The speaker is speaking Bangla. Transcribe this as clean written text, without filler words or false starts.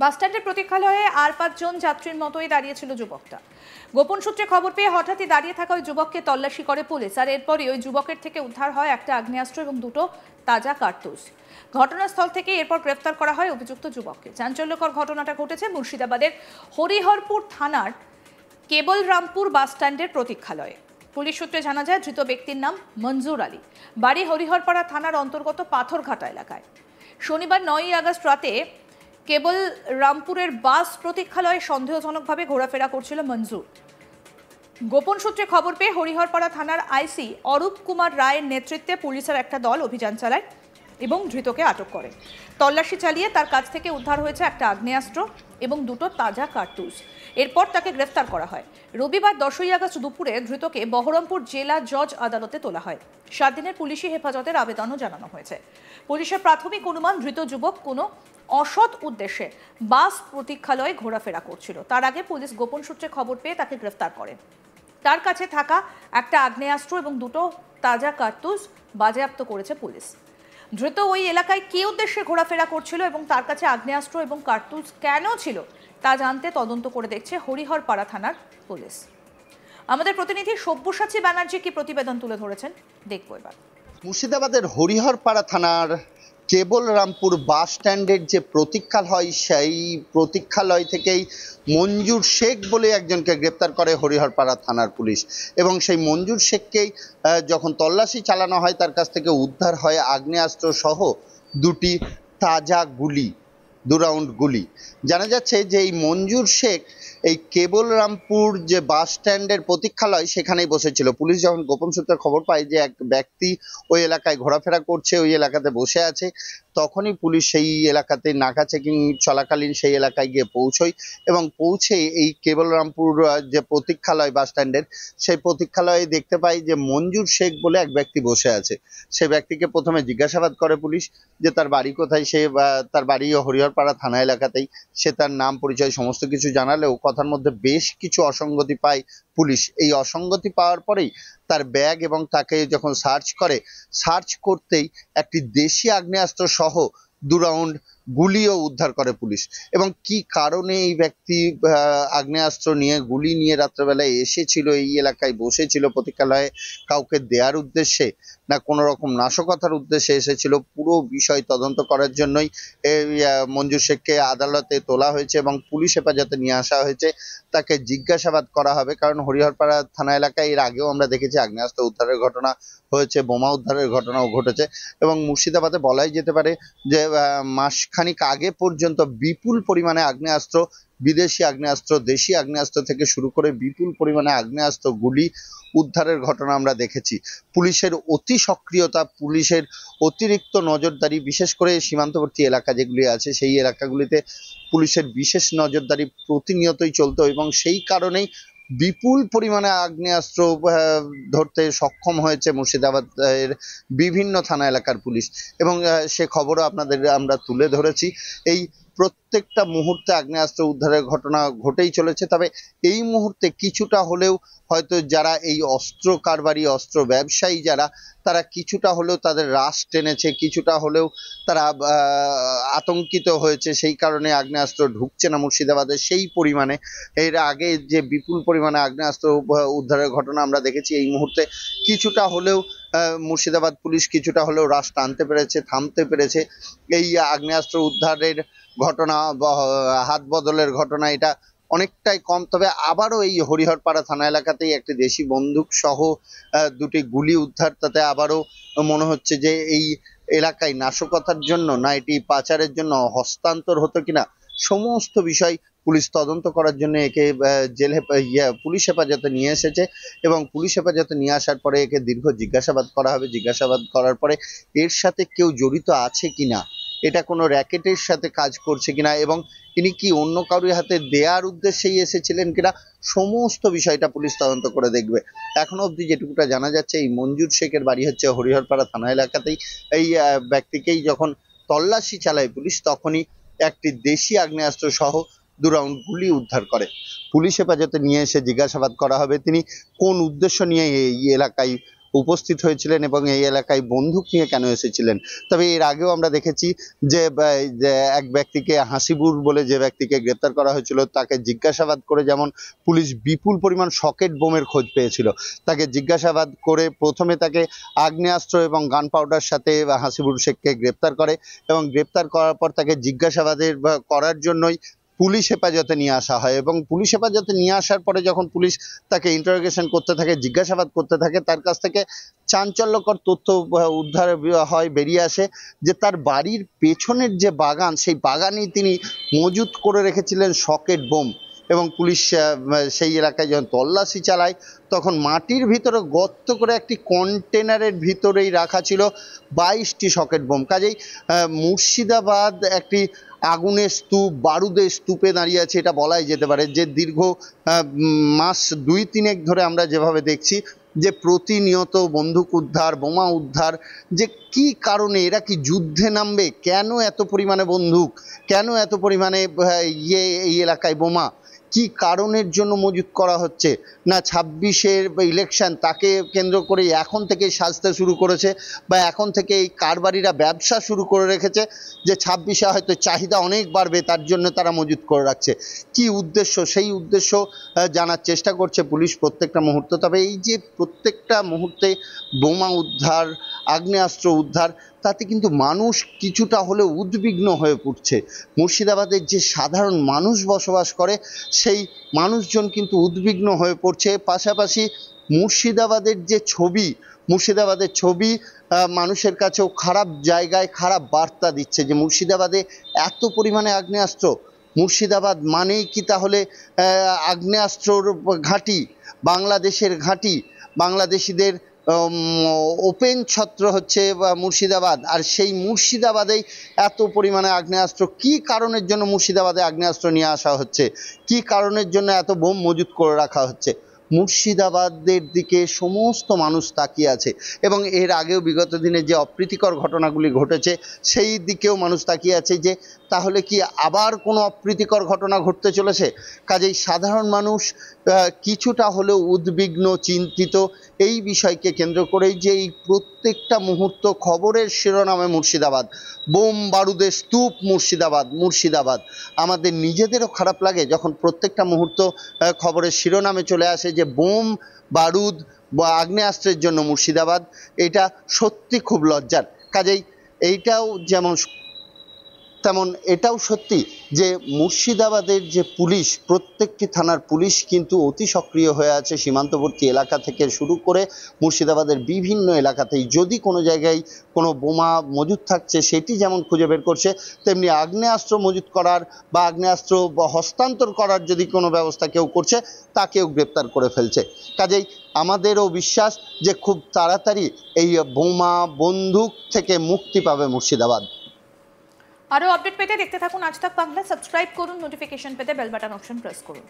বাসস্ট্যান্ডের প্রতীক্ষালয়ে আর 5 জন যাত্রীর মতোই দাঁড়িয়েছিল যুবকটা। গোপন সূত্রে খবর পেয়ে হঠাৎই দাঁড়িয়ে থাকা ওই যুবককে তল্লাশি করে পুলিশ। আর এরপরই ওই যুবকের থেকে উদ্ধার হয় একটা আগ্নেয়াস্ত্র এবং দুটো তাজা কার্তুজ। ঘটনাস্থল থেকে এরপর গ্রেফতার করা হয় অভিযুক্ত যুবককে। চাঞ্চল্যকর ঘটনাটা ঘটেছে মুর্শিদাবাদের হরিহরপুর থানার কেবলরামপুর বাসস্ট্যান্ডের প্রতীক্ষালয়ে। পুলিশ সূত্রে জানা যায় ধৃত ব্যক্তির নাম মঞ্জুর আলী, বাড়ি হরিহরপাড়া থানার অন্তর্গত পাথরঘাটা এলাকায়। শনিবার 9ই আগস্ট রাতে কেবল রামপুরের বাস প্রতীক্ষালয়ে সন্দেহজনকভাবে ঘোরাফেরা করছিল মঞ্জুর। গোপন সূত্রে খবর পেয়ে হরিহরপাড়া থানার আইসি অরূপ কুমার রায়ের নেতৃত্বে পুলিশের একটা দল অভিযান চালায় এবং ধৃতকে আটক করে। তল্লাশি চালিয়ে তার কাছ থেকে উদ্ধার হয়েছে একটা আগ্নেয়াস্ত্র এবং দুটো তাজা কার্তুজ। এরপর তাকে গ্রেফতার করা হয়। রবিবার 10ই আগস্ট দুপুরে ধৃতকে বহরমপুর জেলা জজ আদালতে তোলা হয়। 7 দিনের পুলিশি হেফাজতের আবেদনও জানানো হয়েছে। পুলিশের প্রাথমিক অনুমান ধৃত যুবক কোনো অসৎ উদ্দেশ্যে বাস প্রতীক্ষালয়ে ঘোরাফেরা করছিল। তার আগে পুলিশ গোপন সূত্রে খবর পেয়ে তাকে গ্রেফতার করে। তার কাছে থাকা একটা আগ্নেয়াস্ত্র এবং দুটো তাজা কার্তুজ বাজেয়াপ্ত করেছে পুলিশ। ধৃত ওই এলাকায় কী উদ্দেশ্যে ঘোরাফেরা করছিল এবং তার কাছে আগ্নেয়াস্ত্র এবং কার্তুজ কেন ছিল তা জানতে তদন্ত করে দেখছে হরিহরপাড়া থানার পুলিশ। আমাদের প্রতিনিধি সব্যসাচী ব্যানার্জি কি প্রতিবেদন তুলে ধরেছেন দেখব এবার। মুর্শিদাবাদের হরিহরপাড়া থানার কেবলরামপুর বাস স্ট্যান্ডের যে প্রতীক্ষালয়, সেই প্রতীক্ষালয় থেকেই মঞ্জুর শেখ বলে একজনকে গ্রেপ্তার করে হরিহরপাড়া থানার পুলিশ। এবং সেই মঞ্জুর শেখকেই যখন তল্লাশি চালানো হয় তার কাছ থেকে উদ্ধার হয় আগ্নেয়াস্ত্র সহ দুটি তাজা গুলি, 2 রাউন্ড গুলি। জানা যাচ্ছে যে এই মঞ্জুর শেখ এই কেবলরামপুর যে বাস স্ট্যান্ডের প্রতীক্ষালয় সেখানেই বসেছিল। পুলিশ যখন গোপন সূত্রে খবর পায় যে এক ব্যক্তি ওই এলাকায় ঘোরাফেরা করছে, ওই এলাকাতে বসে আছে, তখনই পুলিশ সেই এলাকাতে নাকা চেকিং চলাকালীন সেই এলাকায় গিয়ে পৌঁছয় এবং পৌঁছে এই কেবলরামপুর যে প্রতীক্ষালয় বাস স্ট্যান্ডের, সেই প্রতীক্ষালয়ে দেখতে পাই যে মঞ্জুর শেখ বলে এক ব্যক্তি বসে আছে। সে ব্যক্তিকে প্রথমে জিজ্ঞাসাবাদ করে পুলিশ যে তার বাড়ি কোথায়। সে তার বাড়ি হরিহরপাড়া থানা এলাকাতেই। সে তার নাম পরিচয় সমস্ত কিছু জানালেও কথার মধ্যে বেশ কিছু অসঙ্গতি পায় পুলিশ। এই অসঙ্গতি পাওয়ার পরেই তার ব্যাগ এবং তাকে যখন সার্চ করতেই একটি দেশি আগ্নেয়াস্ত্র সহ 2 রাউন্ড গুলিও উদ্ধার করে পুলিশ। এবং কি কারণে এই ব্যক্তি আগ্নেয়াস্ত্র নিয়ে, গুলি নিয়ে রাত্রেবেলায় এসেছিল, এই এলাকায় বসেছিল প্রতীক্ষালয়ে কাউকে দেওয়ার উদ্দেশ্যে না কোনো রকম নাশকতার উদ্দেশ্যে এসেছিল, পুরো বিষয় তদন্ত করার জন্যই মঞ্জুর শেখকে আদালতে তোলা হয়েছে এবং পুলিশ হেফাজতে নিয়ে আসা হয়েছে। তাকে জিজ্ঞাসাবাদ করা হবে, কারণ হরিহরপাড়া থানা এলাকায় এর আগেও আমরা দেখেছি আগ্নেয়াস্ত্র উদ্ধারের ঘটনা হয়েছে, বোমা উদ্ধারের ঘটনাও ঘটেছে। এবং মুর্শিদাবাদে বলাই যেতে পারে যে মাসখানিক আগে পর্যন্ত বিপুল পরিমাণে আগ্নেয়াস্ত্র, বিদেশি আগ্নেয়াস্ত্র, দেশি আগ্নেয়াস্ত্র থেকে শুরু করে বিপুল পরিমাণে আগ্নেয়াস্ত্র, গুলি উদ্ধারের ঘটনা আমরা দেখেছি। পুলিশের অতি সক্রিয়তা, পুলিশের অতিরিক্ত নজরদারি, বিশেষ করে সীমান্তবর্তী এলাকা যেগুলি আছে সেই এলাকাগুলিতে পুলিশের বিশেষ নজরদারি প্রতিনিয়তই চলতো এবং সেই কারণেই বিপুল পরিমাণে আগ্নেয়াস্ত্র ধরতে সক্ষম হয়েছে মুর্শিদাবাদের বিভিন্ন থানা এলাকার পুলিশ। এবং সে খবরও আপনাদের আমরা তুলে ধরেছি। এই প্রত্যেকটা মুহূর্তে আগ্নেয়াস্ত্র উদ্ধারের ঘটনা ঘটেই চলেছে। তবে এই মুহূর্তে কিছুটা হলেও হয়তো যারা এই অস্ত্র কারবারি, অস্ত্র ব্যবসায়ী যারা, তারা কিছুটা হলেও তাদের রাশ টেনেছে, কিছুটা হলেও তারা আতঙ্কিত হয়েছে। সেই কারণে আগ্নেয়াস্ত্র ঢুকছে না মুর্শিদাবাদে সেই পরিমাণে। এর আগে যে বিপুল পরিমাণে আগ্নেয়াস্ত্র উদ্ধারের ঘটনা আমরা দেখেছি, এই মুহূর্তে কিছুটা হলেও মুর্শিদাবাদ পুলিশ কিছুটা হলেও রাশ টানতে পেরেছে, থামতে পেরেছে। এই আগ্নেয়াস্ত্র উদ্ধারের ঘটনা বা হাত বদলের ঘটনা এটা অনেকটাই কম। তবে আবারও এই হরিহরপাড়া থানা এলাকাতেই একটি দেশি বন্দুক সহ 2টি গুলি উদ্ধার। তাতে আবারও মনে হচ্ছে যে এই এলাকায় নাশকতার জন্য না এটি পাচারের জন্য হস্তান্তর হতো কিনা, সমস্ত বিষয় পুলিশ তদন্ত করার জন্য একে পুলিশ হেফাজতে নিয়ে এসেছে। এবং পুলিশ হেফাজতে নিয়ে আসার পরে একে দীর্ঘ জিজ্ঞাসাবাদ করা হবে। জিজ্ঞাসাবাদ করার পরে এর সাথে কেউ জড়িত আছে কিনা, এটা কোনো র্যাকেটের সাথে কাজ করছে কিনা এবং ইনি কি অন্য কারোর হাতে দেওয়ার উদ্দেশ্যেই এসেছিলেন কিনা, সমস্ত বিষয়টা পুলিশ তদন্ত করে দেখবে। এখনো অবধি যেটুকুটা জানা যাচ্ছে এই মঞ্জুর শেখের বাড়ি হচ্ছে হরিহরপাড়া থানা এলাকাতেই। এই ব্যক্তিকেই যখন তল্লাশি চালায় পুলিশ, তখনই একটি দেশি আগ্নেয়াস্ত্র সহ 2 রাউন্ড গুলি উদ্ধার করে। পুলিশ হেফাজতে নিয়ে এসে জিজ্ঞাসাবাদ করা হবে তিনি কোন উদ্দেশ্য নিয়ে এই এলাকায় উপস্থিত হয়েছিলেন এবং এই এলাকায় বন্দুক নিয়ে কেন এসেছিলেন। তবে এর আগেও আমরা দেখেছি যে এক ব্যক্তিকে হাসিবুর বলে যে ব্যক্তিকে গ্রেপ্তার করা হয়েছিল, তাকে জিজ্ঞাসাবাদ করে যেমন পুলিশ বিপুল পরিমাণ সকেট বোমের খোঁজ পেয়েছিল, তাকে জিজ্ঞাসাবাদ করে প্রথমে তাকে আগ্নেয়াস্ত্র এবং গান পাউডার সাথে হাসিবুর শেখকে গ্রেপ্তার করে এবং গ্রেপ্তার করার পর তাকে জিজ্ঞাসাবাদের করার জন্যই পুলিশ হেফাজতে নিয়ে আসা হয় এবং পুলিশ হেফাজতে নিয়ে আসার পরে যখন পুলিশ তাকে ইন্টারোগেশন করতে থাকে, জিজ্ঞাসাবাদ করতে থাকে, তার কাছ থেকে চাঞ্চল্যকর তথ্য উদ্ধার হয়, বেরিয়ে আসে যে তার বাড়ির পেছনের যে বাগান, সেই বাগানেই তিনি মজুত করে রেখেছিলেন সকেট বোম। এবং পুলিশ সেই এলাকায় যখন তল্লাশি চালায় তখন মাটির ভিতরে গর্ত করে একটি কন্টেনারের ভিতরেই রাখা ছিল 22টি সকেট বোম। কাজেই মুর্শিদাবাদ একটি আগুনের স্তূপ, বারুদের স্তূপে দাঁড়িয়ে আছে এটা বলাই যেতে পারে। যে দীর্ঘ মাস 2-3 ধরে আমরা যেভাবে দেখছি যে প্রতিনিয়ত বন্দুক উদ্ধার, বোমা উদ্ধার, যে কি কারণে এরা কি যুদ্ধে নামবে, কেন এত পরিমাণে বন্দুক, কেন এত পরিমাণে এই এলাকায় বোমা, কি কারণের জন্য মজুত করা হচ্ছে না 26-এর ইলেকশন তাকে কেন্দ্র করে এখন থেকে সাজতে শুরু করেছে বা এখন থেকে এই কারবারিরা ব্যবসা শুরু করে রেখেছে যে 26-এ হয়তো চাহিদা অনেক বাড়বে, তার জন্য তারা মজুত করে রাখছে। কি উদ্দেশ্য, সেই উদ্দেশ্য জানার চেষ্টা করছে পুলিশ প্রত্যেকটা মুহূর্ত। তবে এই যে প্রত্যেকটা মুহূর্তে বোমা উদ্ধার, আগ্নেয়াস্ত্র উদ্ধার, তাতে কিন্তু মানুষ কিছুটা হলেও উদ্বিগ্ন হয়ে পড়ছে। মুর্শিদাবাদের যে সাধারণ মানুষ বসবাস করে সেই মানুষজন কিন্তু উদ্বিগ্ন হয়ে পড়ছে। পাশাপাশি মুর্শিদাবাদের যে ছবি, মুর্শিদাবাদের ছবি মানুষের কাছেও খারাপ জায়গায় খারাপ বার্তা দিচ্ছে যে মুর্শিদাবাদে এত পরিমাণে আগ্নেয়াস্ত্র। মুর্শিদাবাদ মানেই কি তাহলে আগ্নেয়াস্ত্রর ঘাঁটি, বাংলাদেশের ঘাঁটি, বাংলাদেশিদের ওপেন ছত্র হচ্ছে মুর্শিদাবাদ। আর সেই মুর্শিদাবাদেই এত পরিমাণে আগ্নেয়াস্ত্র, কি কারণের জন্য মুর্শিদাবাদে আগ্নেয়াস্ত্র নিয়ে আসা হচ্ছে, কি কারণের জন্য এত বোম মজুত করে রাখা হচ্ছে, মুর্শিদাবাদের দিকে সমস্ত মানুষ তাকিয়ে আছে। এবং এর আগেও বিগত দিনে যে অপ্রীতিকর ঘটনাগুলি ঘটেছে সেই দিকেও মানুষ তাকিয়ে আছে যে তাহলে কি আবার কোনো অপ্রীতিকর ঘটনা ঘটতে চলেছে। কাজেই সাধারণ মানুষ কিছুটা হলেও উদ্বিগ্ন, চিন্তিত এই বিষয়কে কেন্দ্র করেই যে এই প্রত্যেকটা মুহূর্ত খবরের শিরোনামে মুর্শিদাবাদ, বোম বারুদের স্তূপ মুর্শিদাবাদ, মুর্শিদাবাদ। আমাদের নিজেদেরও খারাপ লাগে যখন প্রত্যেকটা মুহূর্ত খবরের শিরোনামে চলে আসে যে বোম বারুদ বা আগ্নেয়াস্ত্রের জন্য মুর্শিদাবাদ। এটা সত্যি খুব লজ্জার। কাজেই এইটাও যেমন তেমন এটাও সত্যি যে মুর্শিদাবাদের যে পুলিশ, প্রত্যেকটি থানার পুলিশ কিন্তু অতি সক্রিয় হয়ে আছে সীমান্তবর্তী এলাকা থেকে শুরু করে মুর্শিদাবাদের বিভিন্ন এলাকাতেই। যদি কোনো জায়গায় কোনো বোমা মজুত থাকছে সেটি যেমন খুঁজে বের করছে, তেমনি আগ্নেয়াস্ত্র মজুত করার বা আগ্নেয়াস্ত্র হস্তান্তর করার যদি কোনো ব্যবস্থা কেউ করছে তাকেও গ্রেপ্তার করে ফেলছে। কাজেই আমাদেরও বিশ্বাস যে খুব তাড়াতাড়ি এই বোমা বন্দুক থেকে মুক্তি পাবে মুর্শিদাবাদ। আরো আপডেট পেতে দেখতে থাকুন আজ তাক বাংলা, সাবস্ক্রাইব করুন, নোটিফিকেশন পেতে বেল বাটন অপশন প্রেস করুন।